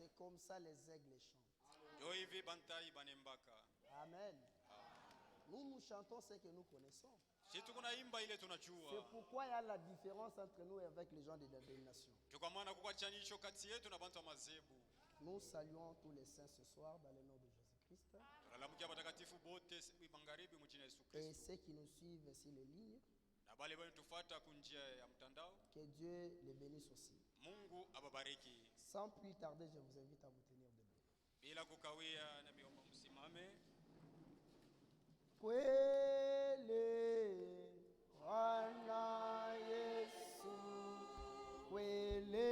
C'est comme ça les aigles chantent. Amen. Nous chantons ce que nous connaissons. C'est pourquoi il y a la différence entre nous et avec les gens de la dénomination. Nous saluons tous les saints ce soir dans le nom de Jésus-Christ. Et ceux qui nous suivent sur les lignes, que Dieu les bénisse aussi. Sans plus tarder, je vous invite à vous tenir debout. Kwele Bwana Yesu, kwele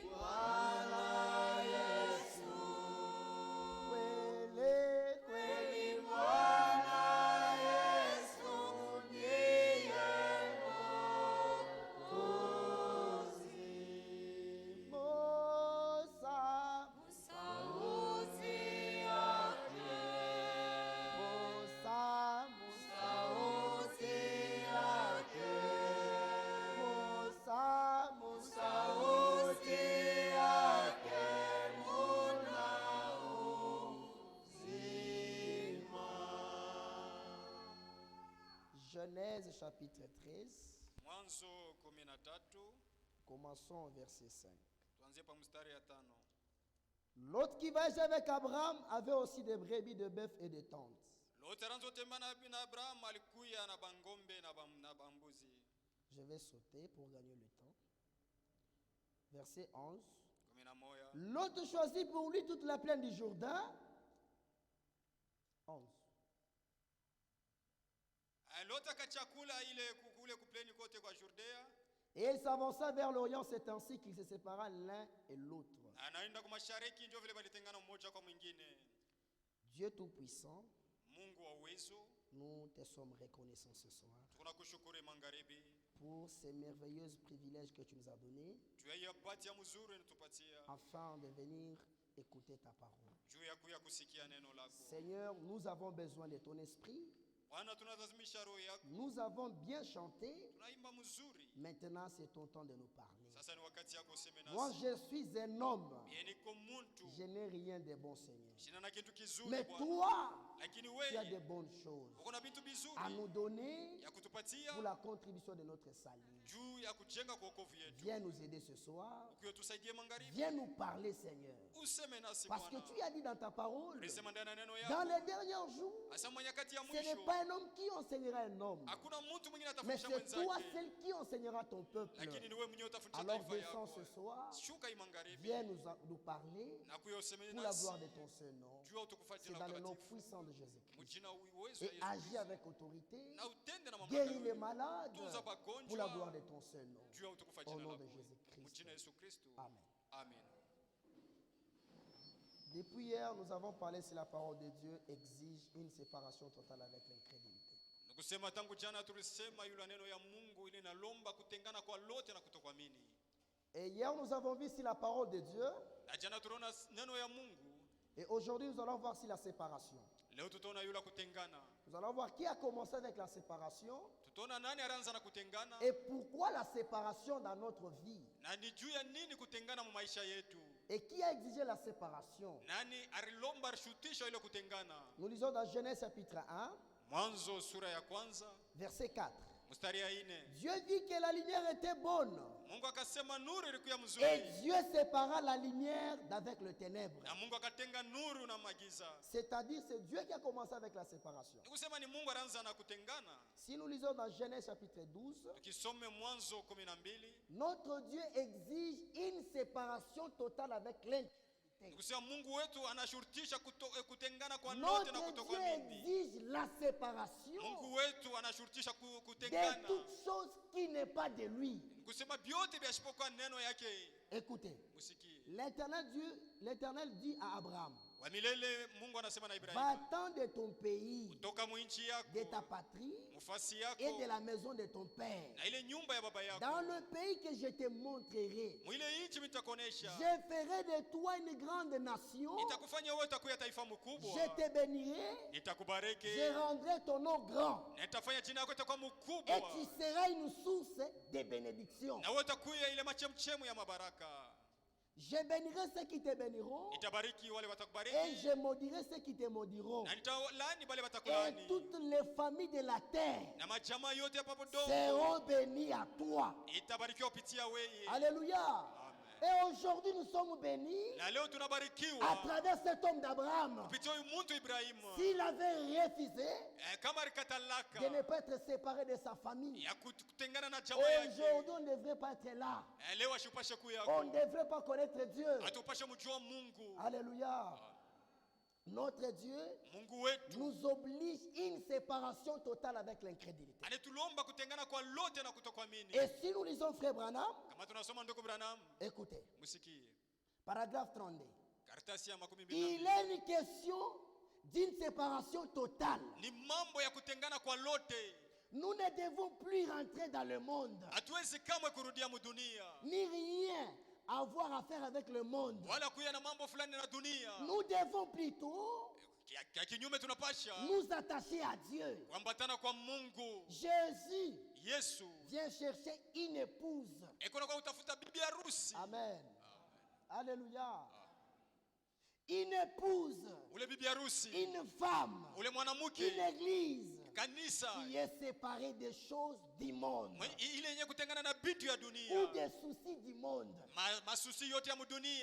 Bwana Yesu, kwele Bwana Yesu, ndiye Mwokozi. Genèse chapitre 13. Commençons au verset 5. L'autre qui voyageait avec Abraham avait aussi des brebis, de bœufs et des tentes. Je vais sauter pour gagner le temps. Verset 11. L'autre choisit pour lui toute la plaine du Jourdain. 11. Et il s'avança vers l'Orient, c'est ainsi qu'il se sépara l'un et l'autre. Dieu Tout-Puissant, nous te sommes reconnaissants ce soir pour ces merveilleux privilèges que tu nous as donnés afin de venir écouter ta parole. Seigneur, nous avons besoin de ton esprit. Nous avons bien chanté. Maintenant, c'est ton temps de nous parler. Moi, je suis un homme. Je n'ai rien de bon, Seigneur. Mais toi, tu as de bonnes choses à nous donner pour la contribution de notre salut. Viens nous aider ce soir. Viens nous parler, Seigneur. Parce que tu as dit dans ta parole, dans les derniers jours, ce n'est pas un homme qui enseignera un homme, mais c'est toi celle qui enseignera ton peuple. Alors descends ce soir, viens nous parler pour la gloire de ton Saint-Nom. C'est dans le nom puissant de Jésus-Christ. Et agis avec autorité, guéris les malades pour la gloire de ton Saint-Nom. Au nom de Jésus-Christ. Amen. Depuis hier, nous avons parlé si la parole de Dieu exige une séparation totale avec l'incrédulité. Et hier, nous avons vu si la parole de Dieu. Et aujourd'hui, nous allons voir si la séparation. Nous allons voir qui a commencé avec la séparation. Et pourquoi la séparation dans notre vie. Et qui a exigé la séparation. Nous lisons dans Genèse chapitre 1. Verset 4. Dieu vit que la lumière était bonne. Et Dieu sépara la lumière d'avec le ténèbre. C'est-à-dire c'est Dieu qui a commencé avec la séparation. Si nous lisons dans Genèse chapitre 12, notre Dieu exige une séparation totale avec l'intimité. Notre Dieu exige la séparation de toute chose qui n'est pas de lui. Écoutez, l'Éternel dit à Abraham, va-t'en de ton pays, de ta patrie et de la maison de ton père, dans le pays que je te montrerai. Je ferai de toi une grande nation. Je te bénirai. Je rendrai ton nom grand. Et tu seras une source de bénédiction. Je bénirai ceux qui te béniront. Et je maudirai ceux qui te maudiront. Et toutes les familles de la terre seront bénies à toi. Alléluia. Et aujourd'hui nous sommes bénis à travers cet homme d'Abraham. S'il avait refusé de ne pas être séparé de sa famille, aujourd'hui on ne devrait pas être là. On ne devrait pas connaître Dieu. Alléluia. Notre Dieu nous oblige une séparation totale avec l'incrédulité. Et si nous lisons Frère Branham, écoutez, paragraphe 32. Il est une question d'une séparation totale. Nous ne devons plus rentrer dans le monde, ni rien avoir à faire avec le monde. Nous devons plutôt nous attacher à Dieu. Jésus vient chercher une épouse. Amen. Alléluia. Une épouse, une femme, une église qui est séparée des choses du monde ou des soucis du monde.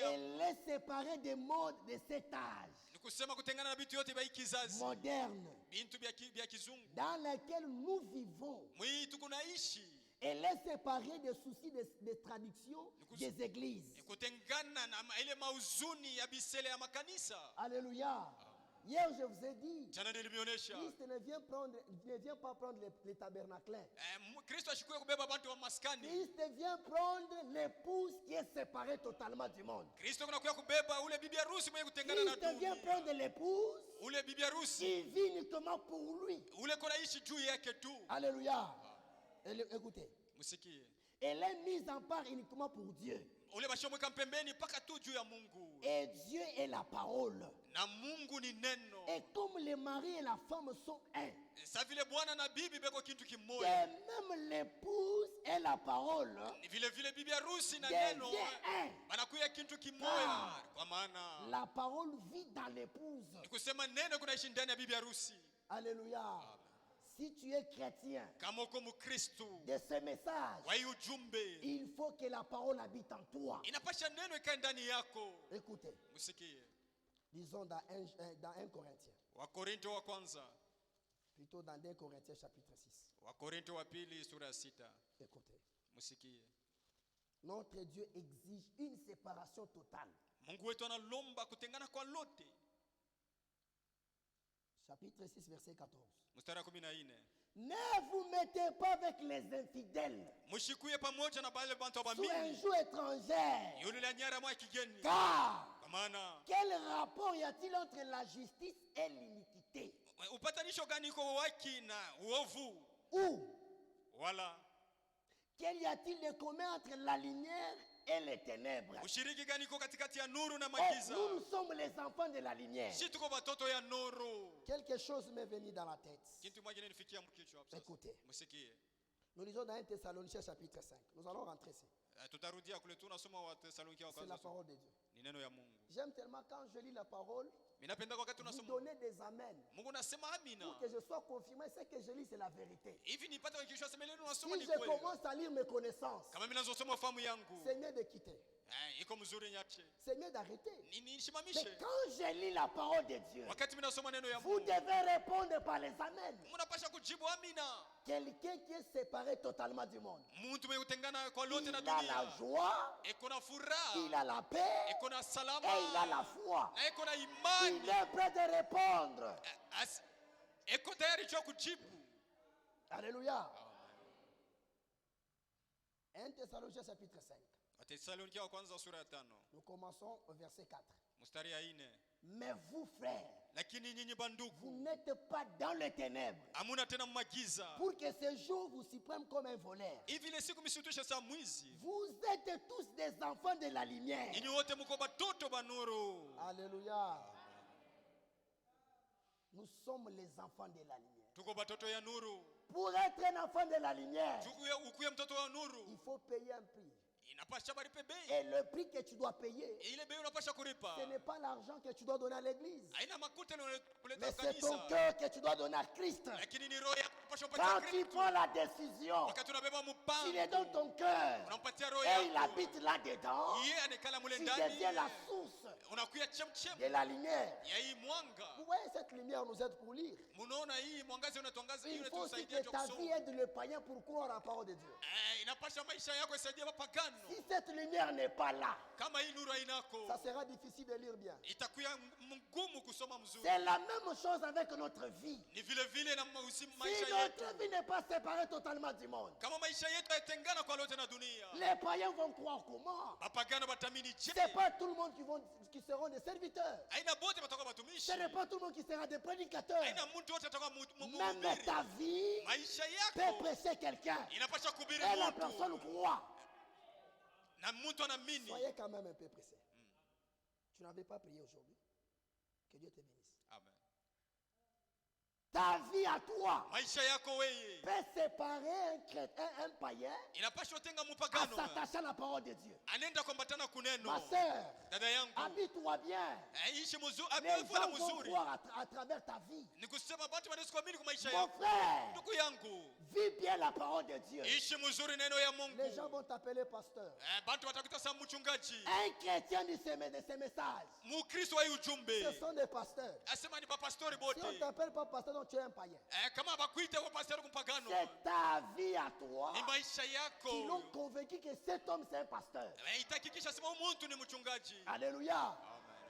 Elle est séparée des modes de cet âge moderne dans lequel nous vivons. Elle est séparée des soucis de traduction des églises. Alléluia. Hier, je vous ai dit, Christ ne vient pas prendre les tabernaclins. Christ vient prendre l'épouse qui est séparée totalement du monde. Christ vient prendre l'épouse qui vit uniquement pour lui. Alléluia. Écoutez. Elle est mise en part uniquement pour Dieu. Et Dieu est la parole. Et comme le mari et la femme sont un, et même l'épouse et la parole devient un. La parole vit dans l'épouse. Alléluia. Si tu es chrétien de ce message, il faut que la parole habite en toi. Écoutez, disons dans 1 Corinthiens. Plutôt dans 2 Corinthiens chapitre 6. Écoutez. Notre Dieu exige une séparation totale. Chapitre 6, verset 14. Ne vous mettez pas avec les infidèles sous un joug étranger. Car quel rapport y a-t-il entre la justice et l'iniquité? Ou quel y a-t-il de commun entre la lumière et les ténèbres? Oh, nous sommes les enfants de la lumière. Quelque chose m'est venu dans la tête. Écoutez, nous lisons dans 1 Thessaloniciens chapitre 5. Nous allons rentrer ici. C'est la parole de Dieu. J'aime tellement quand je lis la parole, vous donnez des amens pour que je sois confirmé. Ce que je lis, c'est la vérité. Si je commence à lire mes connaissances, c'est mieux de quitter. C'est mieux d'arrêter. Mais quand je lis la parole de Dieu, vous devez répondre par les amens. Quelqu'un qui est séparé totalement du monde, il a la joie, il a la paix et il a la foi. Il est prêt de répondre. Alléluia. 1 Thessaloniciens chapitre 5. Nous commençons au verset 4. Mais vous, frères, vous n'êtes pas dans les ténèbres, pour que ce jour vous s'y prenne comme un voleur. Vous êtes tous des enfants de la lumière. Alléluia. Nous sommes les enfants de la lumière. Pour être un enfant de la lumière, il faut payer un prix. Et le prix que tu dois payer, ce n'est pas l'argent que tu dois donner à l'église, mais c'est ton cœur que tu dois donner à Christ. Quand tu prends la décision, il est dans ton cœur et il habite là-dedans, tu deviens la source de la lumière. Vous voyez, cette lumière nous aide pour lire. Il faut aussi que ta vie aide le païen pour croire à la parole de Dieu. Si cette lumière n'est pas là, ça sera difficile de lire bien. C'est la même chose avec notre vie. Si notre vie n'est pas séparée totalement du monde, les païens vont croire comment? Ce n'est pas tout le monde qui seront des serviteurs. Ce n'est pas tout le monde qui sera des prédicateurs. Même ta vie peut presser quelqu'un et la personne croit. Soyez quand même un peu pressé. Tu n'avais pas prié aujourd'hui. Que Dieu te bénisse. Amen. Ta vie à toi peut séparer un païen à s'attacher à la parole de Dieu. Ma soeur, habille-toi bien. Les gens vont voir à travers ta vie. Mon frère, vis bien la parole de Dieu. Les gens vont t'appeler pasteur. Un chrétien dit ces messages. Ce sont des pasteurs. Si on ne t'appelle pas pasteur, donc tu es un païen. C'est ta vie à toi qui l'ont convaincu que cet homme c'est un pasteur. Alléluia.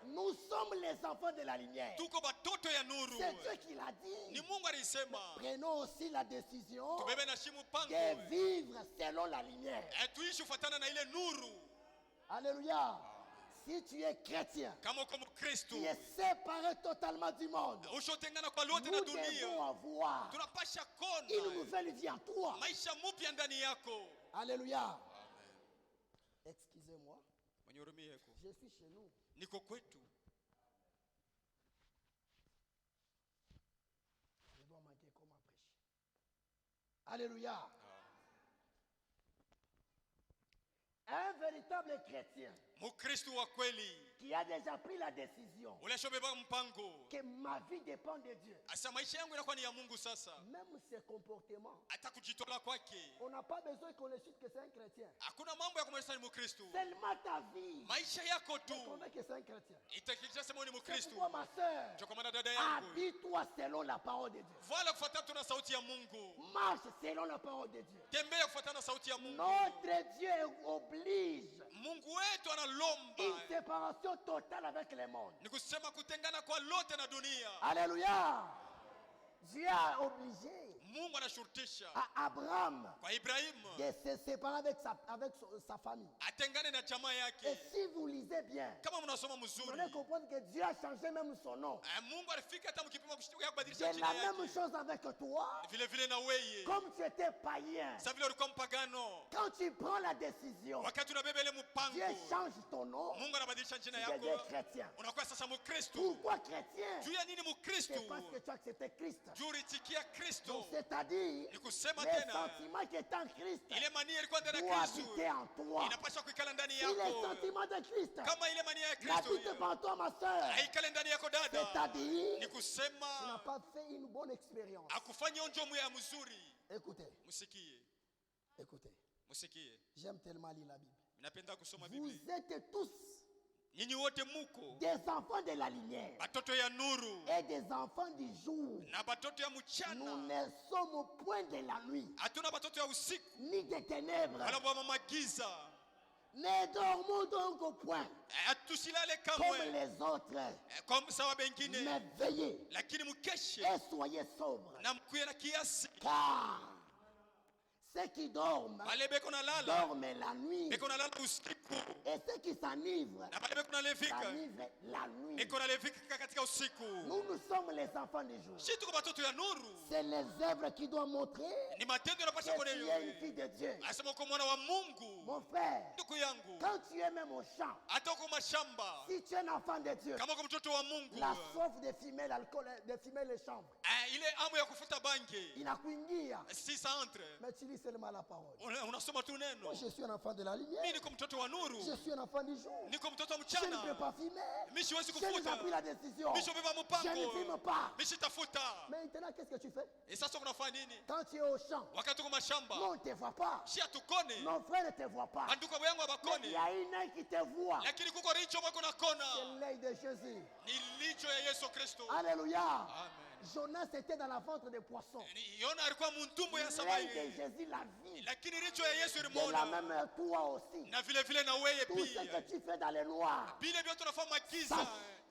Nous sommes les enfants de la lumière. C'est Dieu qui l'a dit. Prenons aussi la décision de vivre selon la lumière. Alléluia. Si tu es chrétien, tu es séparé totalement du monde, nous devons avoir une nouvelle vie en toi. Alléluia. Excusez-moi. Je suis chez nous. Je dois manquer comment prêcher. Alléluia. Un véritable chrétien qui a déjà pris la décision que ma vie dépend de Dieu. Même ses comportements, on n'a pas besoin qu'on le cite que c'est un chrétien. Seulement ta vie connaît que c'est un chrétien. C'est pourquoi ma soeur, habille-toi selon la parole de Dieu. Marche selon la parole de Dieu. Notre Dieu oblige une séparation totale avec le monde. Alléluia. Dieu a obligé à Abraham de se séparer avec sa famille. Et si vous lisez bien, vous allez comprendre que Dieu a changé même son nom. C'est la même chose avec toi. Comme tu étais païen, quand tu prends la décision, Dieu change ton nom, tu deviens chrétien. Pourquoi chrétien? C'est parce que tu as accepté Christ. Donc c'est-à-dire, les sentiments qui est en Christ doivent habiter en toi. Si les sentiments de Christ n'habitent pas en toi, ma soeur, c'est-à-dire, tu n'as pas fait une bonne expérience. Écoutez. Écoutez. J'aime tellement lire la Bible. Vous êtes tous des enfants de la lumière et des enfants du jour. Nous ne sommes point de la nuit ni des ténèbres. Ne dormons donc au point comme les autres, mais veillez et soyez sobres, car ceux qui dorment la nuit, et ceux qui s'enivrent la nuit. Nous sommes les enfants du jour. C'est les œuvres qui doivent montrer que tu es une fille de Dieu. Mon frère, quand tu es même au champ, si tu es un enfant de Dieu, la soif de fumer l'alcool, de fumer les chambres, ile amu ya kufuta bangi inakuingia. Si ça entre. Mais tu lis seulement la parole. Unasoma tu neno. Moi je suis un enfant de la lumière. Mimi niko mtoto wa nuru. Je suis un enfant du jour. Niko mtoto wa Je ne mchana. peux pas fumer. Mimi siwezi Je n'ai kufuta. pas pris la décision. Mimi sibeba Je ne mpango. fume pas. Mimi sitafuta. Maintenant qu'est-ce que tu fais? Et sasa unafanya nini? Quand tu es au champ, Wakati uko mashamba. non, on ne te voit pas. Si atukone. Mon frère ne te voit pas. Banduka yangu Mais abakone. il y a une œil qui te voit. Lakini kuko richo mwako na kona. C'est l'œil de Jésus. Ni licho ya Yesu Kristo. Alléluia. Amen. Jonas était dans la ventre des poissons. Yona alikuwa mtumbo ya L'œil samaki. de Jésus l'a vu. Lakini richo ya Yesu De la ilimwona. même toi aussi. Na vile vile na wewe Tout ce que pia. tu fais dans les noirs, Vile vyote unafanya giza.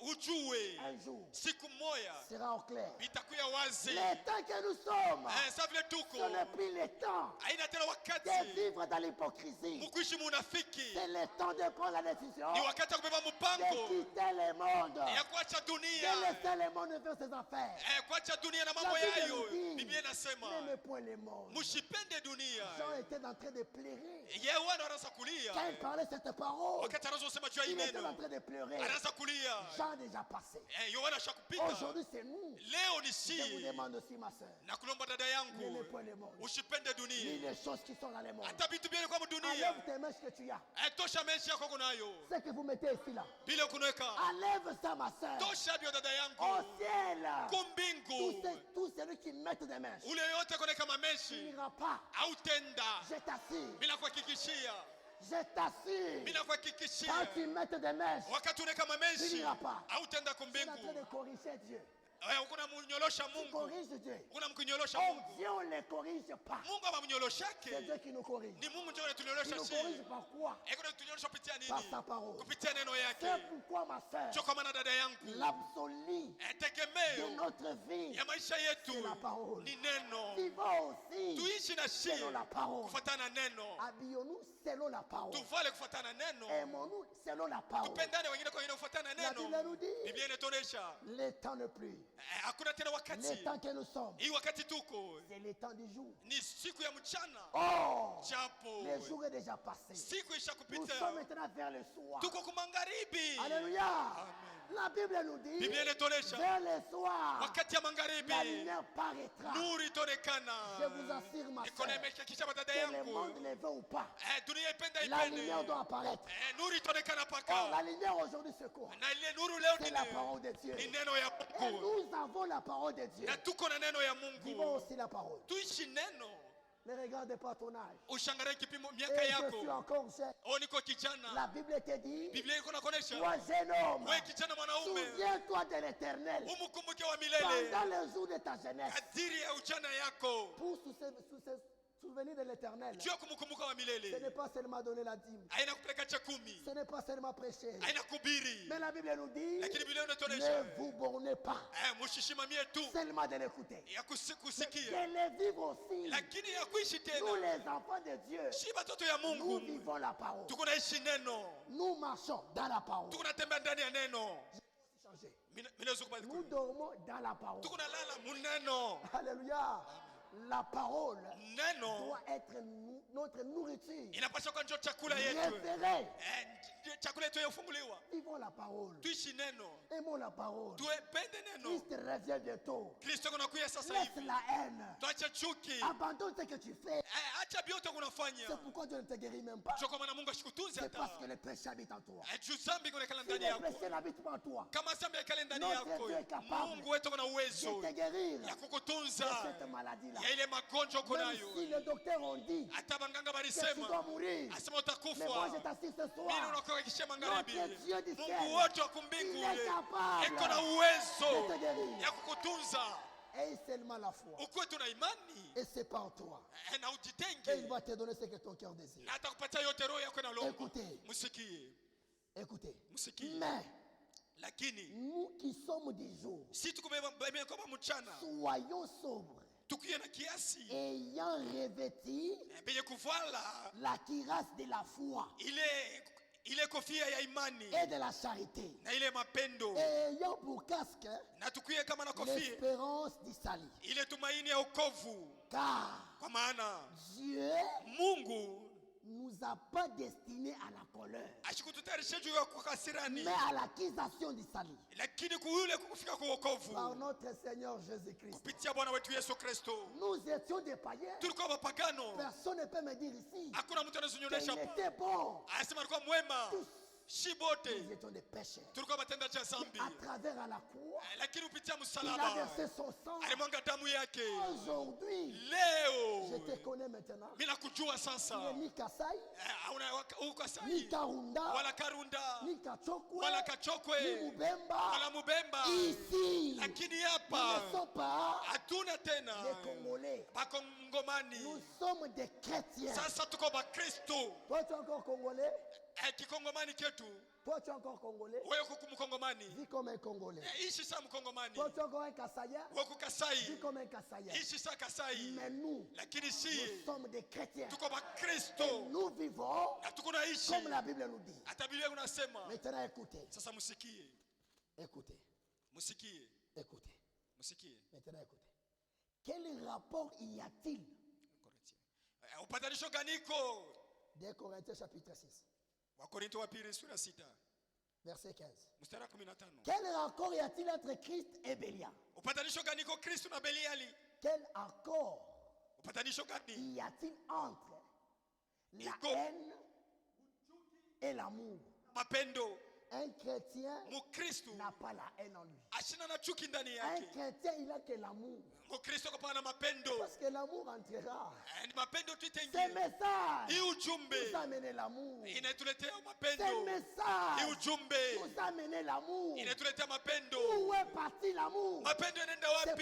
Ujue. un jour, Siku moja sera au clair. itakuya wazi. Le temps que nous sommes, Sa vile tuko. ce n'est plus le temps Haina tena de wakati. vivre dans l'hypocrisie. Mukuishi munafiki. C'est le temps de prendre la décision Ni wakati wa kubeba de mpango. quitter le monde, Ya kuacha de dunia. laisser le monde faire ses affaires. Kuacha dunia na La mambo Bible yayo. nous dit, Biblia inasema n'aimez point le monde. msipende dunia. Jean était en train de pleurer. Yeye wana anaanza kulia. Quand il parlait cette parole, Wakati anazosema juu ya il était en neno. train de pleurer. Anaanza kulia. Jean déjà passé. Yohana shakupita. Aujourd'hui, c'est nous. Leo ni Je vous si. demande aussi, ma soeur, Na kulomba dada n'aimez yangu. point le monde. Usipende Ni dunia. les choses qui sont dans le monde. Hata vitu vile kwa dunia. Enlève tes mèches que tu as. Tosha meshi yako kunayo. Ce que vous mettez ici là. Bila kunweka. Enlève ça, ma soeur. Tosha bio dada Au yangu. ciel. Kumbingu. Tous celui qui mettent des mèches. Ule yote kuneka Tu mameshi. n'iras pas. Hautenda. Je t'assure. Bila kuhakikishia. Je t'assure. Bila Quand kuhakikishia. tu mets des mèches, Wakati unaweka tu mameshi. n'iras pas. Hautenda Tu es en train kumbingu. de corriger Dieu. Kuna mnyolosha Tu Mungu. corriges Dieu. Kuna mkunyolosha Oh Mungu. Dieu, on ne les corrige pas. Mungu C'est amamnyoloshake. Dieu qui nous corrige. Ni Mungu ndio Il anatunyolosha nous si. corrige par quoi? Eko anatunyolosha kupitia Par nini? sa parole. Kupitia neno C'est yake. pourquoi, ma soeur, Ndio kwa maana dada yangu. l'absolu de Tegemeo notre vie, ya maisha yetu c'est la parole. ni neno. Vivons aussi Tuishi na shii selon la parole. kufuatana na neno. Habillons-nous selon la parole. Tuvale kufuatana na neno. Aimons-nous selon la parole. Tupendane wengine kwa wengine kufuatana na La Bible neno. nous dit, Biblia inatuonesha le temps ne plus. hakuna tena Le wakati. temps que nous sommes, Hii wakati tuko c'est le temps du jour. ni siku ya mchana. Oh, Japo le jour est déjà passé. siku isha Nous kupita. sommes maintenant vers le soir. Tuko kumangaribi. Alléluia. Amen. La Bible nous dit, Biblia inatuonesha vers le soir, wakati ya la magharibi lumière paraîtra. nuru itaonekana. Je vous assure, ma Iko soeur, nimehakikisha dada que le yangu. monde le veut ou pas, Dunia ipenda la lumière ipende. doit apparaître. Nuru itaonekana Or, paka. la lumière aujourd'hui se court. Na ile nuru leo C'est la parole de Dieu. ni neno ya Et Mungu. nous avons la parole de Dieu. Na tuko na neno ya Vivons Mungu. aussi la parole. Tuishi neno. Ne regarde pas ton âge. Ushangalie kipimo Et miaka je suis yako. encore jeune. O niko kijana. La Bible te dit, Biblia iko nakuonesha. toi jeune homme, Wewe kijana mwanaume. souviens-toi de l'éternel Umkumbuke wa milele. pendant les jours de ta jeunesse. Kadiri ya ujana yako. Pour se souvenir de l'éternel, Jua kumkumbuka wa ce milele. n'est pas seulement donner la dîme. Haina kupeleka cha kumi. Ce n'est pas seulement prêcher. Haina kubiri. Mais la Bible nous dit, Lakini Biblia ne inatuonesha. vous bornez pas Mushishimamie tu seulement de l'écouter. ya kusikia. De le vivre aussi. Lakini ya kuishi Nous tena. les enfants de Dieu, Si batoto ya nous Mungu. vivons la parole. Tuko naishi neno. Nous marchons dans la parole. Tuko natembea ndani ya neno. Changer. Minaweza kubali. Nous dormons dans la parole. Tuko nalala muneno. Alléluia. La parole Neno doit être notre nourriture. inapaswa kuwa ndio chakula yetu. Référée. Chakula yetu yafunguliwa. Vivons la parole. Tuishi neno. Aimons la parole. Tuepende neno. Christ revient bientôt. Kristo anakuja sasa Laisse hivi. la haine. Tuache chuki. Abandonne ce que tu fais. Acha vyote unafanya. C'est pourquoi Dieu ne te guérit même pas. Sio kwa maana Mungu ashikutunze C'est hata. parce que le péché habite en toi. Juu dhambi kuonekana Si ndani le yako. péché n'habite pas en toi, Kama dhambi haikali ndani Notre yako. Dieu est capable Mungu wetu ana de uwezo te guérir ya de kukutunza cette maladie-là. ya ile magonjwa uko Même nayo. si les docteurs ont dit Hata banganga que tu dois balisema mourir. asema Mais moi, je utakufa. t'assiste ce Mimi soir. unakuhakikishia magharibi. Notre Dieu du ciel, Mungu wote wa kumbingu il est capable iko na de uwezo te guérir. ya kukutunza. Et seulement la foi. Ukuwe tuna imani Et c'est pas en toi. na Et il ujitenge va te donner ce que ton cœur désire. na atakupatia yote roho yako inalomba. Écoutez. Msikie, Écoutez. msikie. Mais Lakini nous qui sommes du jour, si tukubeba kama mchana soyons sobres, tukiwe na kiasi ayant revêti penye kuvala la cuirasse de la foi ile kofia ya imani et de la charité, na ile mapendo, et ayant pour casque na tukiwe kama na kofia l'espérance du salut. ile tumaini ya wokovu, Car kwa maana Dieu Mungu nous a pas destiné à la colère, mais à l'acquisition du salut. Par notre Seigneur Jésus-Christ. Nous étions des païens. Personne ne peut me dire ici qu'il était bon. Nous étions des pécheurs. À travers la croix, il a versé son sang. Aujourd'hui, je te connais maintenant. Tu n'es ni Kasai, ni Karunda, ni Kachokwe, ni Mubemba. Ici, nous ne sommes pas les Congolais. Nous sommes des chrétiens. Toi, tu es encore Congolais? Toi, tu es encore Congolais? Vis comme un Congolais. Toi, tu es encore un Kassaïen? Vis comme un Kassaïen. Mais nous sommes des chrétiens. Et nous vivons comme la Bible nous dit. Maintenant, écoutez. Écoutez. Écoutez. Maintenant, écoutez. Quel rapport y a-t-il? 2 Corinthiens chapitre 6. Verset 15. Quel accord y a-t-il entre Christ et Bélial? Quel accord y a-t-il entre la haine et l'amour? Un chrétien n'a pas la haine en lui. Un chrétien, il n'a que l'amour. Parce que l'amour entrera. Ce message nous a amené l'amour. Ce message nous a amené l'amour. Où est parti l'amour? C'est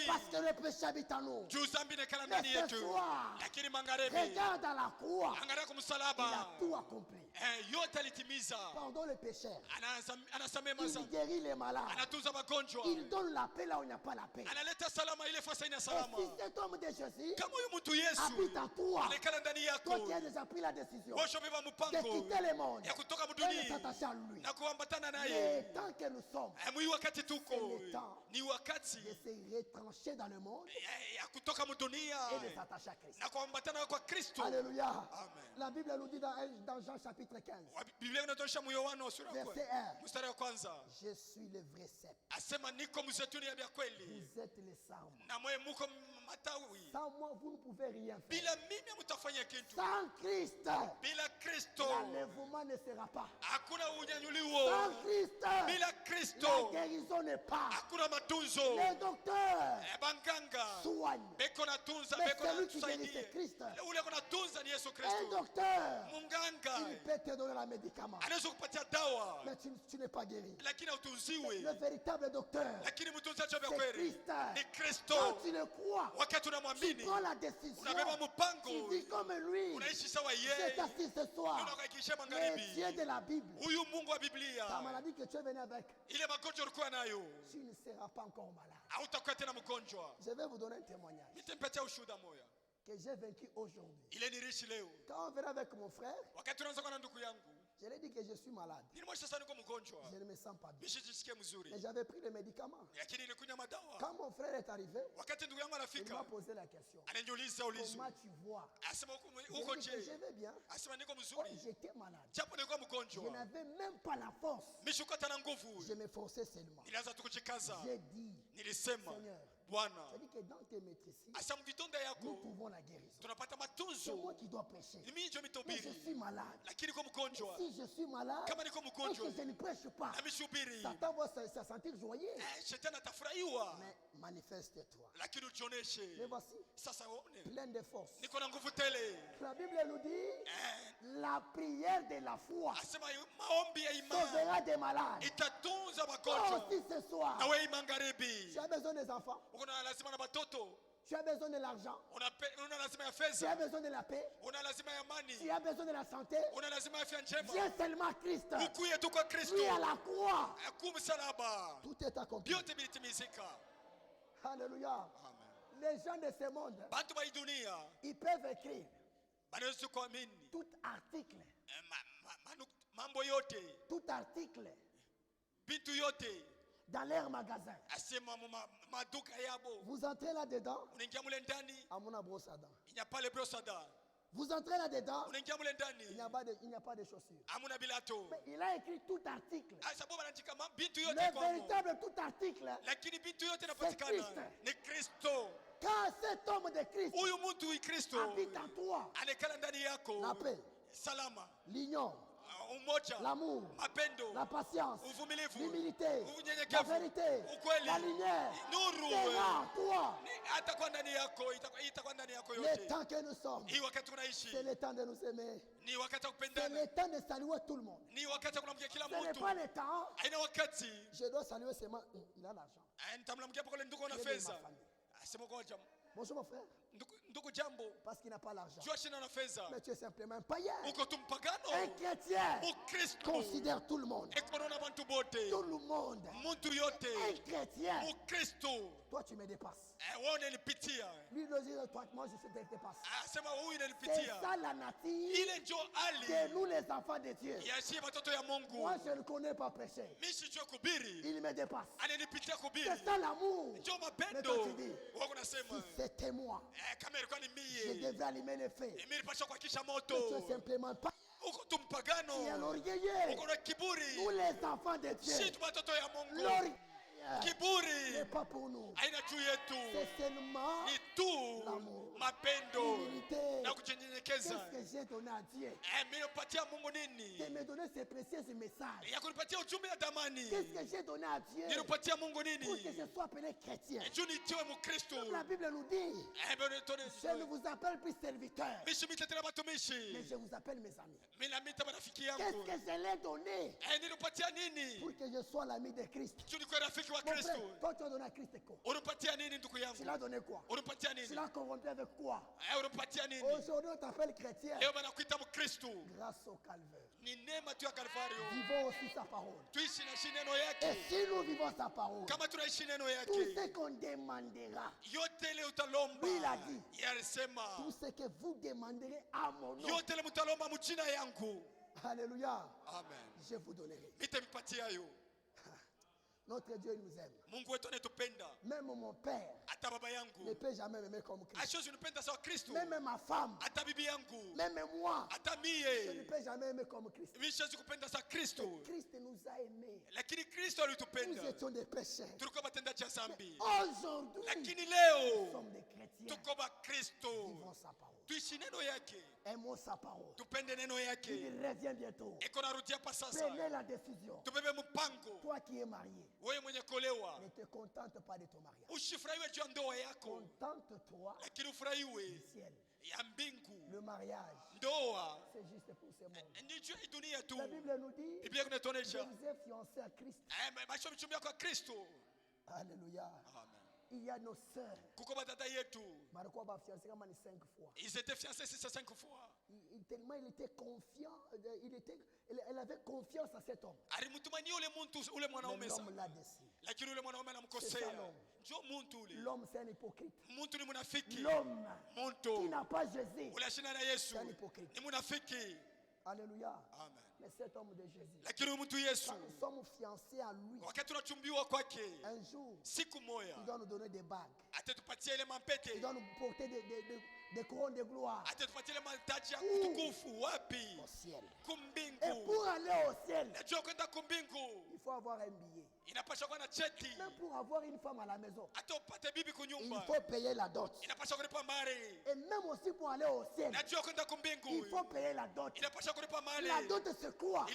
parce que le péché habite en nous. Mais ce soir, regarde à la croix. Il a tout accompli. Pardon le pécheur. Il guérit les malades. Il donne la paix là où il n'y a pas la paix. Et si cet homme de Jésus habite à toi, toi qui as déjà pris la décision de quitter le monde et de s'attacher à lui, mais tant que nous sommes, c'est le temps de se retrancher dans le monde et de s'attacher à Christ. Alléluia. La Bible nous dit dans Jean chapitre 15, verset 1, je suis le vrai cep. Vous êtes les sarmes. Sans moi, vous ne pouvez rien faire. Sans Christ, l'enlèvement ne sera pas. Sans Christ, la guérison n'est pas. Les docteurs soignent. Mais celui qui guérit, c'est Christ. Un docteur, il peut te donner la médicament. Mais tu n'es pas guéri. Le véritable docteur, c'est Christ. Quand tu le crois, tu prends la décision. Tu vis comme lui. C'est assis ce soir. Le Dieu de la Bible, ta maladie que tu es venu avec, tu ne seras pas encore malade. Je vais vous donner un témoignage que j'ai vaincu aujourd'hui. Quand on venait avec mon frère, je lui ai dit que je suis malade. Je ne me sens pas bien. Mais j'avais pris les médicaments. Quand mon frère est arrivé, il m'a posé la question. Comment tu vois? Je lui ai dit que je vais bien. Oh, j'étais malade. Je n'avais même pas la force. Je m'efforçais seulement. J'ai dit, Seigneur, j'ai dit que dans tes maîtrises, nous trouvons la guérison. C'est moi qui dois prêcher. Mais je suis malade. Si je suis malade et que je ne prêche pas, Satan va se sentir joyeux. Mais manifeste-toi. Mais voici, plein de force. La Bible nous dit, la prière de la foi sauvera des malades. Toi aussi ce soir, tu as besoin des enfants. Tu as besoin de l'argent. Tu as besoin de la paix. Tu as besoin de la santé. Viens seulement à Christ. Lui à la croix. Tout est accompli. Alléluia. Les gens de ce monde, ils peuvent écrire tout article. Tout article dans leur magasin. Vous entrez là-dedans, à mon brosse à dents. Vous entrez là-dedans, il n'y a pas de chaussures. Mais il a écrit tout article. Le véritable tout article, c'est Christ. Car cet homme de Christ habite en toi. La paix, l'union, l'amour, la patience, l'humilité, la vérité, la lumière sera en toi. Le temps que nous sommes, c'est le temps de nous aimer. C'est le temps de saluer tout le monde. Ce n'est pas le temps. Je dois saluer seulement. Il a l'argent. Bonjour mon frère. Parce qu'il n'a pas l'argent. Mais tu es simplement un païen. Un chrétien considère tout le monde. Tout le monde. Un chrétien. Toi tu me dépasses. Lui il dit toi moi je te dépasse. C'est ça la nature de nous les enfants de Dieu. Moi je ne connais pas prêcher. Il me dépasse. C'est ça l'amour. Mais toi tu dis si c'était moi je devrais allumer le feu. Mais tu es simplement pas. Tu es l'orgueilleux. Nous les enfants de Dieu. L'orgueil n'est pas pour nous. C'est seulement l'amour. L'humilité. Qu'est-ce que j'ai donné à Dieu? De me donner ces précieux messages. Qu'est-ce que j'ai donné à Dieu pour que je sois appelé chrétien? Comme la Bible nous dit, je ne vous appelle plus serviteur, mais je vous appelle mes amis. Qu'est-ce que je l'ai donné pour que je sois l'ami de Christ? Mon frère, toi tu as donné à Christ quoi? Tu l'as donné quoi? Tu l'as corrompu avec quoi? Aujourd'hui on t'appelle chrétien grâce au calvaire. Vivons aussi sa parole. Et si nous vivons sa parole, tout ce qu'on demandera, lui il a dit, tout ce que vous demanderez à mon nom, alléluia, je vous donnerai. Notre Dieu il nous aime. Même mon père ne peut jamais m'aimer comme Christ. Même ma femme, même moi, je ne peux jamais aimer comme Christ. Christ nous a aimés. Nous étions des pécheurs. Aujourd'hui, nous sommes des chrétiens. Vivons sa parole. Aimons sa parole. Il revient bientôt. Prenez la décision. Toi qui es marié, ne te contente pas de ton mariage. Contente-toi du ciel. Le mariage, c'est juste pour ce monde. La Bible nous dit, je vous ai fiancé à Christ. Alléluia. Il y a nos sœurs. Ils étaient fiancés 5 fois. Tellement il était confiant, elle avait confiance à cet homme. Mais l'homme l'a déçu. C'est ça l'homme. L'homme c'est un hypocrite. L'homme qui n'a pas Jésus, c'est un hypocrite. Alléluia. Amen. Mais cet homme de Jésus, quand nous sommes fiancés à lui, un jour, il doit nous donner des bagues. Il doit nous porter des couronnes de gloire. Au ciel. Et pour aller au ciel, il faut avoir un billet. Même pour avoir une femme à la maison, il faut payer la dot. Et même aussi pour aller au ciel, il faut payer la dot. La dot c'est quoi?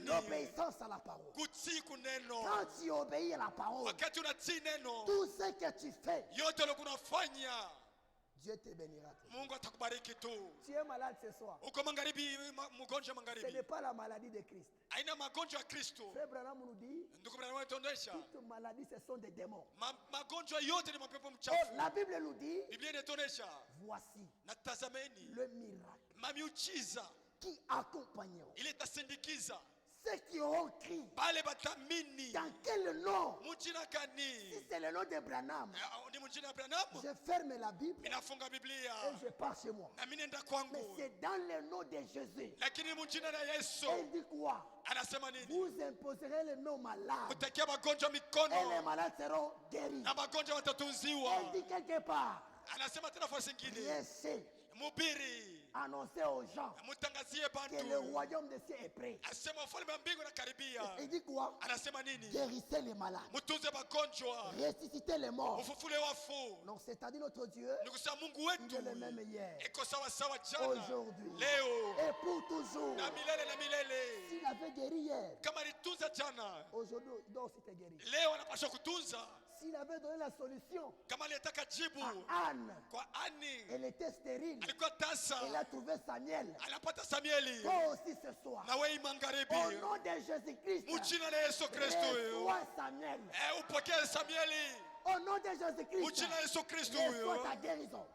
L'obéissance à la parole. Quand tu obéis à la parole, tout ce que tu fais, Dieu te bénira. Tu es malade ce soir. Ce n'est pas la maladie de Christ. Frère Branham nous dit, toute maladie ce sont des démons. Oh, la Bible nous dit, voici le miracle qui accompagneront ceux qui auront crié. Dans quel nom? Si c'est le nom de Branham, je ferme la Bible et je pars chez moi. Mais c'est dans le nom de Jésus. Et il dit quoi? Vous imposerez le nom malade et les malades seront guéris. Et il dit quelque part, prêchez annoncer aux gens que le royaume des cieux est prêt. Il dit quoi? Guérissez les malades, ressuscitez les morts. Donc c'est-à-dire notre Dieu, il est le même hier, aujourd'hui et pour toujours. S'il avait guéri hier, aujourd'hui il doit aussi te guérir. S'il avait donné la solution à Anne, elle était stérile, elle a trouvé Samuel. Toi aussi ce soir, au nom de Jésus-Christ, reçois Samuel. Au nom de Jésus-Christ, reçois ta guérison.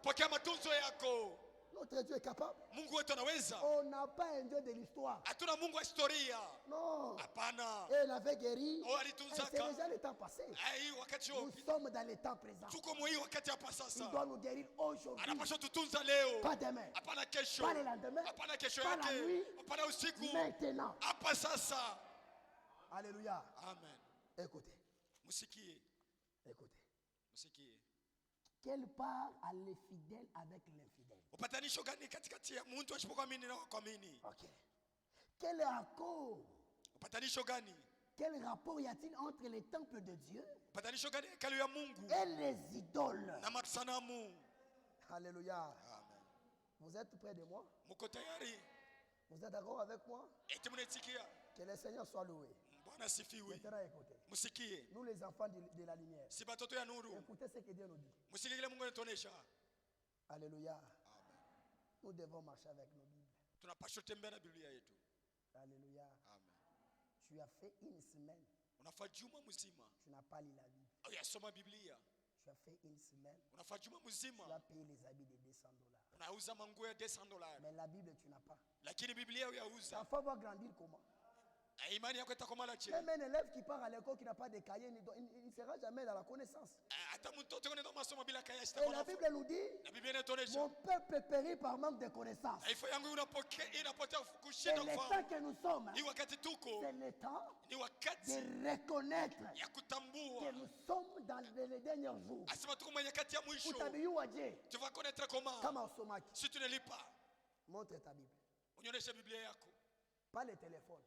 Notre Dieu est capable. On n'a pas un Dieu de l'histoire. Non. Elle avait guéri. C'est déjà le temps passé. Nous sommes dans le temps présent. Il doit nous guérir aujourd'hui. Pas demain. Pas le lendemain. Pas la nuit. Maintenant. Alléluia. Amen. Écoutez. Écoutez. Quelle part a les fidèles avec l'infidèle? Ok. Quel accord? Quel rapport y a-t-il entre les temples de Dieu et les idoles? Alléluia. Amen. Vous êtes près de moi? Vous êtes d'accord avec moi? Que le Seigneur soit loué. Maintenant écoutez. Nous les enfants de la lumière. Écoutez ce que Dieu nous dit. Alléluia. Amen. Nous devons marcher avec nos Bibles. Alléluia. Amen. Tu as fait une semaine. Tu n'as pas lu la Bible. Tu as fait une semaine. Tu as payé les habits de $200. Mais la Bible, tu n'as pas. Ta foi va grandir comment? Même un élève qui part à l'école qui n'a pas de cahier, il ne sera jamais dans la connaissance. Et la Bible nous dit, mon peuple périt par manque de connaissance. Et le temps que nous sommes, c'est le temps de reconnaître que nous sommes dans les derniers jours. Tu vas connaître comment si tu ne lis pas. Montre ta Bible. Pas le téléphone.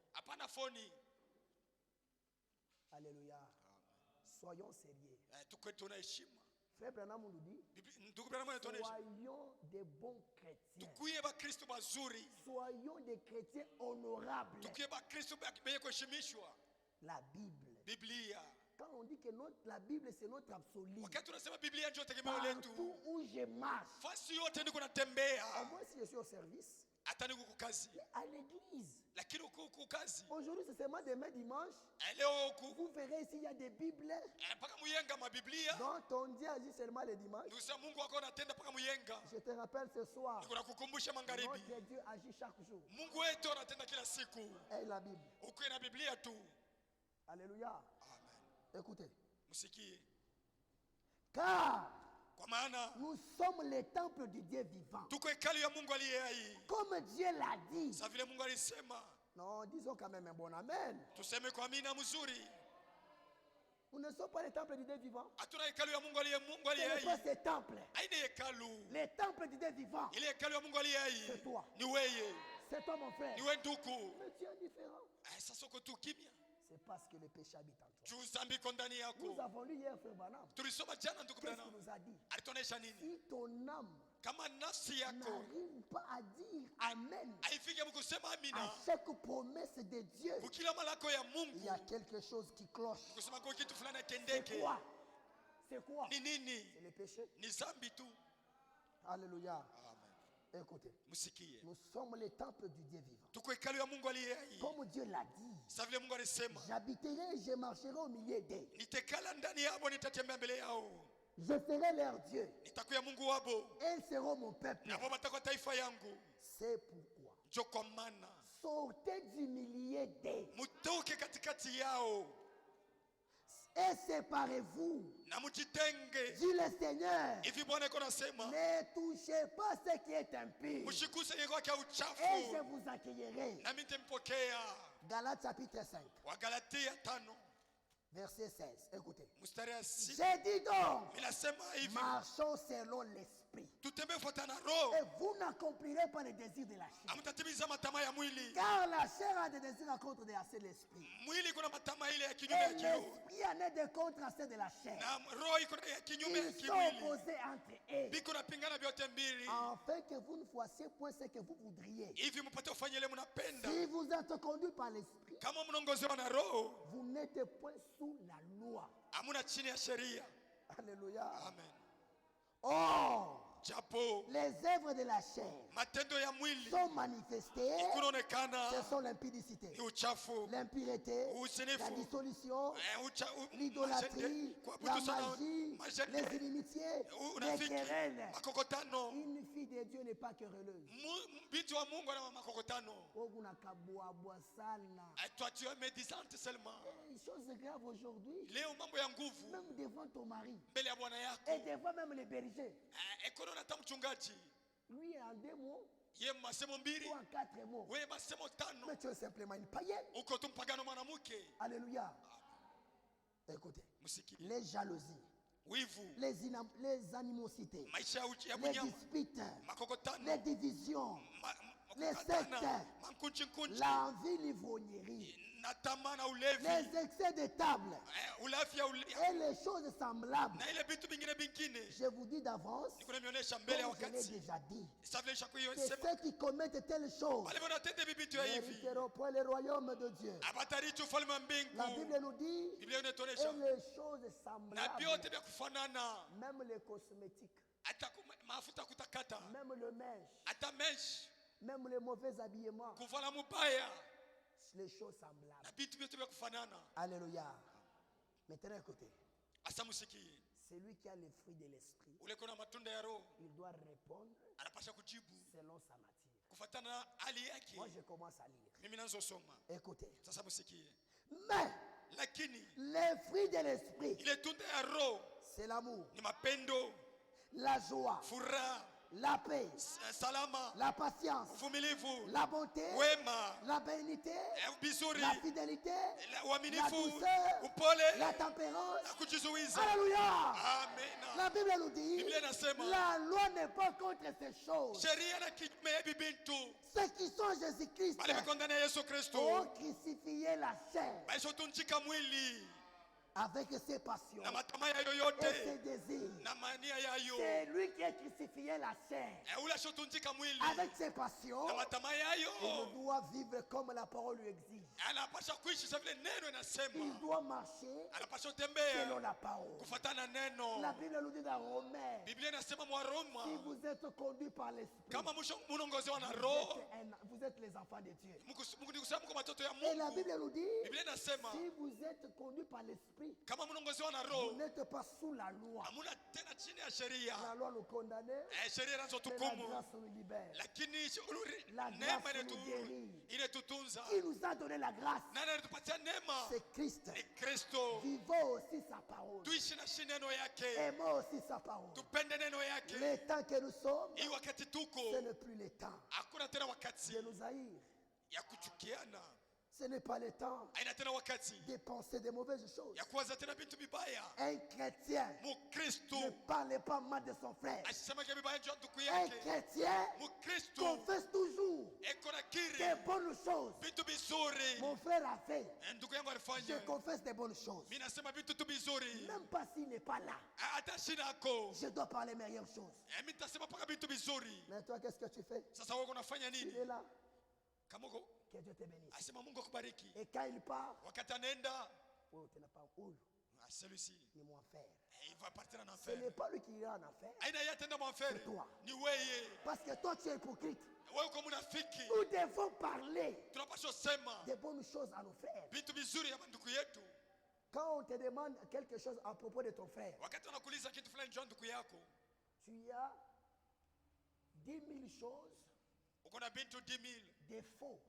Alléluia. Soyons sérieux. Frère Branham nous dit, soyons des bons chrétiens. Soyons des chrétiens honorables. La Bible. Quand on dit que la Bible c'est notre absolu, partout où je marche, au moins si je suis au service, à l'église. Aujourd'hui, c'est seulement demain dimanche. Vous verrez ici, il y a des Bibles dont on dit agir seulement le dimanche. Je te rappelle ce soir, notre Dieu agit chaque jour. Et la Bible. Alléluia. Écoutez. Car nous sommes les temples du Dieu vivant. Comme Dieu l'a dit. Non, disons quand même un bon amen. Nous ne sommes pas les temples du Dieu vivant. Ce n'est pas ces temples. Les temples du Dieu vivant. C'est toi. C'est toi mon frère. Mais tu es indifférent. C'est parce que le péché habite en toi. Nous avons lu hier frère Branham. Qu'est-ce qu'il nous a dit? Si ton âme n'arrive pas à dire Amen à chaque promesse de Dieu, il y a quelque chose qui cloche. C'est quoi? C'est quoi? C'est le péché. Alléluia. Écoutez, nous sommes les temples du Dieu vivant. Comme Dieu l'a dit, j'habiterai et je marcherai au milieu d'eux. Je serai leur Dieu. Et ils seront mon peuple. C'est pourquoi sortez du milieu d'eux et séparez-vous. Dit le Seigneur, ne touchez pas ce qui est impur et je vous accueillerai. Galates chapitre 5 verset 16. Écoutez. J'ai dit donc, marchons selon l'esprit l'esprit. Et vous n'accomplirez pas les désirs de la chair. Car la chair a des désirs à contre de l'esprit. Et l'esprit en est de contre à ceux de la chair. Ils sont opposés entre eux. Afin que vous ne fassiez point ce que vous voudriez. Si vous êtes conduit par l'esprit, vous n'êtes point sous la loi. Alléluia. Amen. Or, les œuvres de la chair sont manifestées. Ce sont l'impudicité, l'impureté, la dissolution, l'idolâtrie, la magie, les inimitiés, les querelles. Une fille de Dieu n'est pas querelleuse. Une chose grave aujourd'hui, même devant ton mari et devant même les bergers. Lui en 2 mots ou en 4 mots. Mais tu es simplement une païenne. Alléluia. Écoutez, les jalousies, les animosités, les disputes, les divisions, les sectes, l'envie, l'ivrognerie, les excès de table et les choses semblables. Je vous dis d'avance, comme je l'ai déjà dit, que ceux qui commettent telles choses n'hériteront point le royaume de Dieu. La Bible nous dit, et les choses semblables, même les cosmétiques, même le mèche, même les mauvais habillements, les choses semblables. Alléluia. Maintenant écoutez, celui qui a les fruits de l'esprit, il doit répondre selon sa nature. Moi je commence à lire. Écoutez. Mais les fruits de l'esprit, c'est l'amour, la joie, la paix, la patience, la bonté, la bénignité, la fidélité, la douceur, la tempérance. Alléluia. La Bible nous dit, la loi n'est pas contre ces choses. Ceux qui sont Jésus-Christ ont crucifié la chair avec ses passions et ses désirs. C'est lui qui a crucifié la chair avec ses passions. Il doit vivre comme la parole lui exige. Il doit marcher selon la parole. La Bible nous dit dans Romains, si vous êtes conduits par l'esprit, vous êtes les enfants de Dieu. Et la Bible nous dit, si vous êtes conduits par l'esprit, vous n'êtes pas sous la loi. La loi nous condamnait, mais la grâce nous libère. La grâce nous guérit. Qui nous a donné la grâce? C'est Christ. Vivons aussi sa parole. Aimons aussi sa parole. Les temps que nous sommes, ce n'est plus les temps de nous haïr. Ce n'est pas le temps de penser des mauvaises choses. Un chrétien ne parle pas mal de son frère. Un chrétien confesse toujours des bonnes choses. Mon frère a fait. Je confesse des bonnes choses. Même pas s'il n'est pas là. Je dois parler meilleures choses. Mais toi, qu'est-ce que tu fais? Il est là. Que Dieu te bénisse. Et quand il part, oh, tu n'as pas où? Celui-ci, ni mon frère. Il va partir en Ce enfer. n'est pas lui qui ira en enfer. C'est toi. Ni Parce que toi tu es hypocrite. wewe kama unafiki. Nous devons parler Tunapaswa sema des bonnes choses à nos frères. vitu vizuri ya ndugu yetu. Quand on te demande quelque chose à propos de ton frère, wakati wanakuuliza kitu fulani juu ya ndugu yako, tu as 10 000 choses, uko na vitu 10 000 des faux,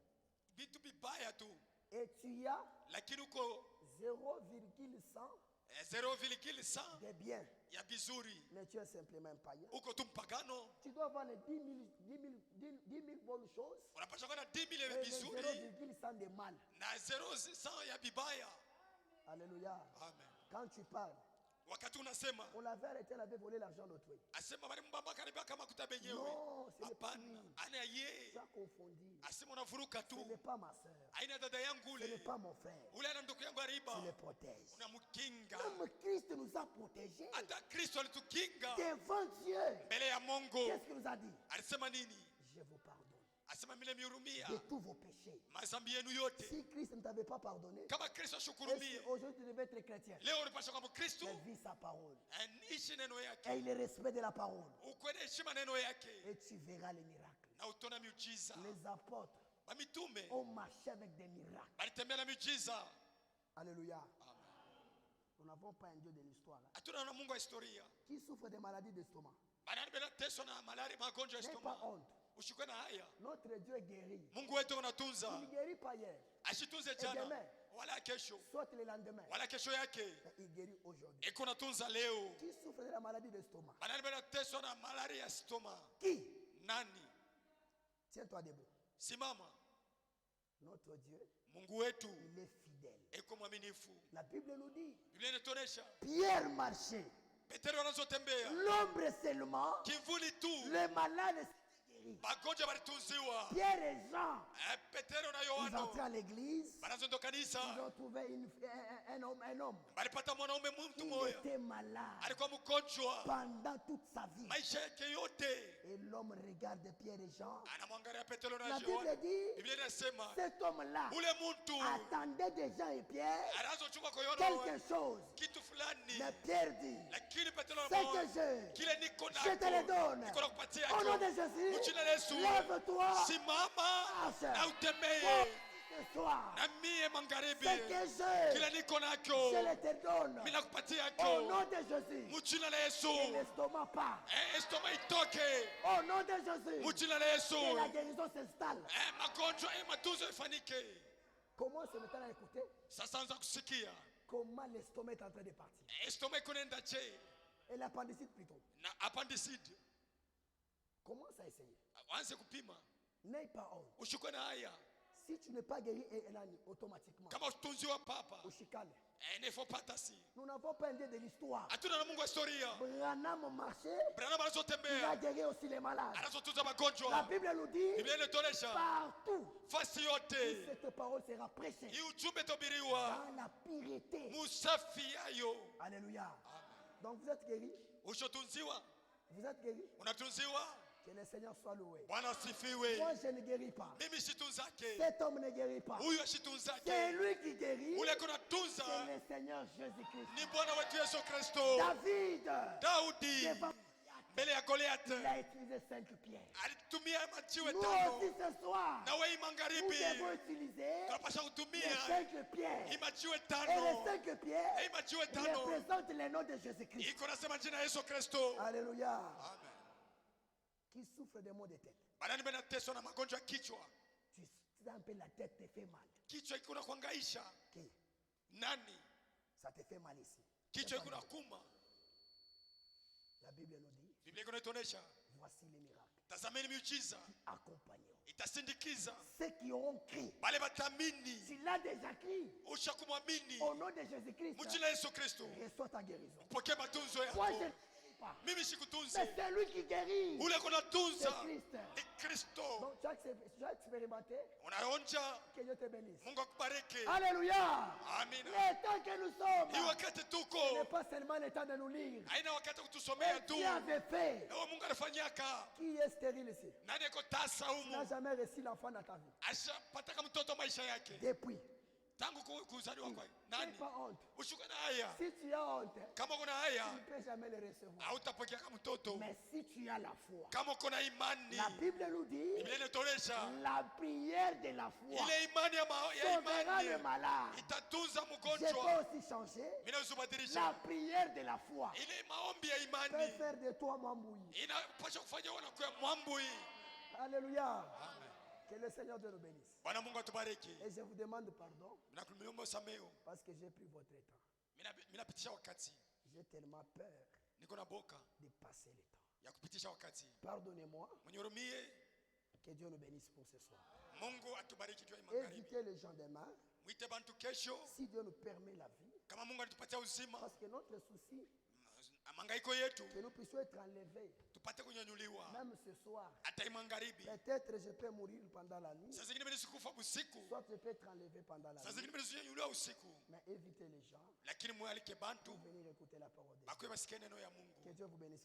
vitu vibaya tu, et tu as lakini uko 0,100 des biens. Ya vizuri. Mais tu es simplement un païen. Uko tu mpagano. Tu dois avoir les 10 000 bonnes choses. Unapaswa kuwa na 10 000 ya vizuri. 0,100 de mal. Na 0,100 ya vibaya. Alléluia. Amen. Quand tu parles, wakati unasema on l'avait arrêté, elle avait volé l'argent de l'autre. asema bali mbamba karibia kama kutabenyewe. Non, c'est hapana, lui. ana yeye Tu as confondu. asema unavuruka tu. Ce n'est pas ma soeur. Aina dada yangu Ce n'est ule pas mon frère. ule ana ndugu yangu ariba, Tu le protèges. unamkinga. Même Christ nous a protégés Hata Kristo alitukinga devant Dieu. mbele ya Mungu. Qu'est-ce qu'il nous a dit? Alisema nini? Je vous pardonne Asema mimi nimehurumia de tous vos péchés. mazambi yenu yote. Si Christ ne t'avait pas pardonné, Kama Kristo ashukurumie, aujourd'hui tu devais être chrétien. leo unapaswa kama Kristo Mais vis sa parole. aishi neno yake, Et le respect de la parole. ukweli heshima neno yake, Et tu verras les miracles. na utaona miujiza. Les apôtres Mitume ont marché avec des miracles. balitembea na miujiza. Alléluia. Nous n'avons pas un Dieu de l'histoire Hatuna na Mungu wa historia. qui souffre des maladies d'estomac. Bana bela teso na malaria, magonjwa ya N'aie pas stomach. honte. Ushikwe na haya. Notre Dieu guérit. Mungu wetu Il unatunza. ne guérit pas hier, Ashitunze jana demain. wala kesho soit le lendemain. wala kesho yake. Mais il guérit aujourd'hui. Iko natunza leo. Qui souffre de la maladie d'estomac? Bana bela teso na malaria ya stomach. Qui? Nani? Tiens-toi debout. Simama. Notre Dieu, Mungu wetu il est fidèle. iko mwaminifu. La Bible nous dit, Biblia inatuonesha Pierre marchait, Petero anazotembea l'ombre seulement, kivuli tu, le malade s'était guéri. magonjwa balitunziwa. Pierre et Jean, Petero na ils entraient à Yohana l'église, banazondo ils kanisa, ont trouvé un homme. balipata mwanaume mtu Il moya était malade alikuwa mgonjwa pendant toute sa vie. maisha yake yote. Et l'homme regarde Pierre et Jean. Anamwangalia Petero na La Bible Yohana. dit, Biblia inasema cet homme-là ule mtu attendait de Jean et Pierre anazochukua kwa quelque Yohana chose. kitu fulani, Mais Pierre dit, lakini Petero ce anamuona que j'ai, kile niko je te le donne. nako niko nakupatia Au nom de yako. Jésus, Mchina la Yesu, lève-toi, simama marche. na Oh, utembee. ce soir, Na mie magharibi ce que j'ai, kile niko je nako le te donne. mimi nakupatia Au nom yako. de Jésus, Mchina la Yesu, que l'estomac part. estoma itoke. Au nom de Jésus, Mchina la Yesu, que la guérison s'installe. magonjwa matunzo ifanyike. Comment se met-elle à écouter? Sasa anza kusikia Comment l'estomac est en train de partir. estoma iko nenda je Et l'appendicite plutôt. na appendicite. Commence à essayer. Anze kupima, N'aie pas honte. ushikwe na haya. Si tu n'es pas guéri, automatiquement, Kama utunziwa papa ushikane. nefopata si Nous n'avons pas un Dieu de l'histoire. hatuna na Mungu wa historia. Branham marchait, Branham il a anazotembea guéri aussi les malades. anazotunza La magonjwa. Bible nous dit, Biblia inatuonesha partout, fasi où yote cette parole sera prêchée, hii ujumbe tobiriwa dans la pureté. musafi yayo. Alléluia. Donc vous êtes guéris. Ushotunziwa, Vous êtes guéris. unatunziwa. Que le Seigneur soit loué. Bwana asifiwe. Moi, je ne guéris pas. Mimi shitunzake, Cet homme ne guérit pas. huyu C'est ashitunzake. lui qui guérit. Ule C'est kunatunza le Seigneur Jésus-Christ. ni Bwana wetu Yesu Kristo. David, Daudi devant mbele ya Goliath il a utilisé 5 pierres. alitumia majiwe Nous tano. aussi ce soir, Na wewe nous magharibi devons utiliser tunapasha les kutumia 5 pierres. hii majiwe Et les tano. 5 pierres Hii majiwe tano représentent le nom de Jésus-Christ. iko nasema jina ya Yesu Kristo. Alléluia. Amen. Qui souffre de maux de tête. Banani benateswa na magonjwa ya kichwa. Tu sens un peu la tête te fait mal. Kichwa iko na kuhangaisha. Qui? Nani? Ça te fait mal ici. Kichwa iko na kuma. La Bible nous dit, Biblia iko inatuonesha, voici les miracles. tazameni miujiza Accompagnons itasindikiza ceux qui auront crié. bale batamini. Tu l'as déjà crié. Usha kumwamini Au nom de Jésus-Christ, mjina Yesu Kristo, reçois ta guérison. pokea matunzo Moi, je yako. ne guéris pas. Mimi sikutunzi, Mais c'est lui qui guérit. ule kunatunza C'est Christ. ni Kristo. Donc, tu as expérimenté. Unaonja, Que Dieu te bénisse. Mungu akubariki. Alléluia. Amina. Le temps que nous sommes, Hii wakati ce tuko n'est pas seulement le temps de nous lire. haina wakati wa kutusomea tu. Dieu avait fait. Ewe Mungu alifanyaka. Qui est stérile ici? Nani iko tasa Tu n'as humu jamais reçu l'enfant dans ta vie. ashapataka mtoto maisha yake Depuis. tangu kuzaliwa kwake? N'aie Nani? pas honte. Ushuke na haya. Si tu as honte, Kama uko na tu haya ne peux jamais le recevoir. hautapokea kama mtoto. Mais si tu as la foi, Kama uko na imani, la Bible nous dit, Biblia inatuonesha la prière de la foi ile imani ya sauvera le imani malade. itatunza Je mgonjwa. peux aussi changer. Mimi naweza La kubadilisha prière de la foi ile maombi ya peut imani, faire de toi Mamboui. inapasha kufanya wanakuwa mwambui. Alléluia. Que le Seigneur Dieu nous bénisse. Bwana Mungu atubariki. Et je vous demande pardon Nakuomba sameo, parce que j'ai pris votre temps. mimi napitisha wakati, J'ai tellement peur niko na boka de passer le temps. ya kupitisha wakati. Pardonnez-moi. Mnyurumie. Que Dieu nous bénisse pour ce soir. Mungu atubariki jua magharibi. Invitez les gens demain. Si Dieu nous permet la vie. Parce que notre souci, que nous puissions être enlevés. Même ce soir. Peut-être je peux mourir pendant la nuit. Soit je peux être enlevé pendant la nuit. Mais évitez les gens. Pour venir écouter la parole de Dieu. Que Dieu vous bénisse.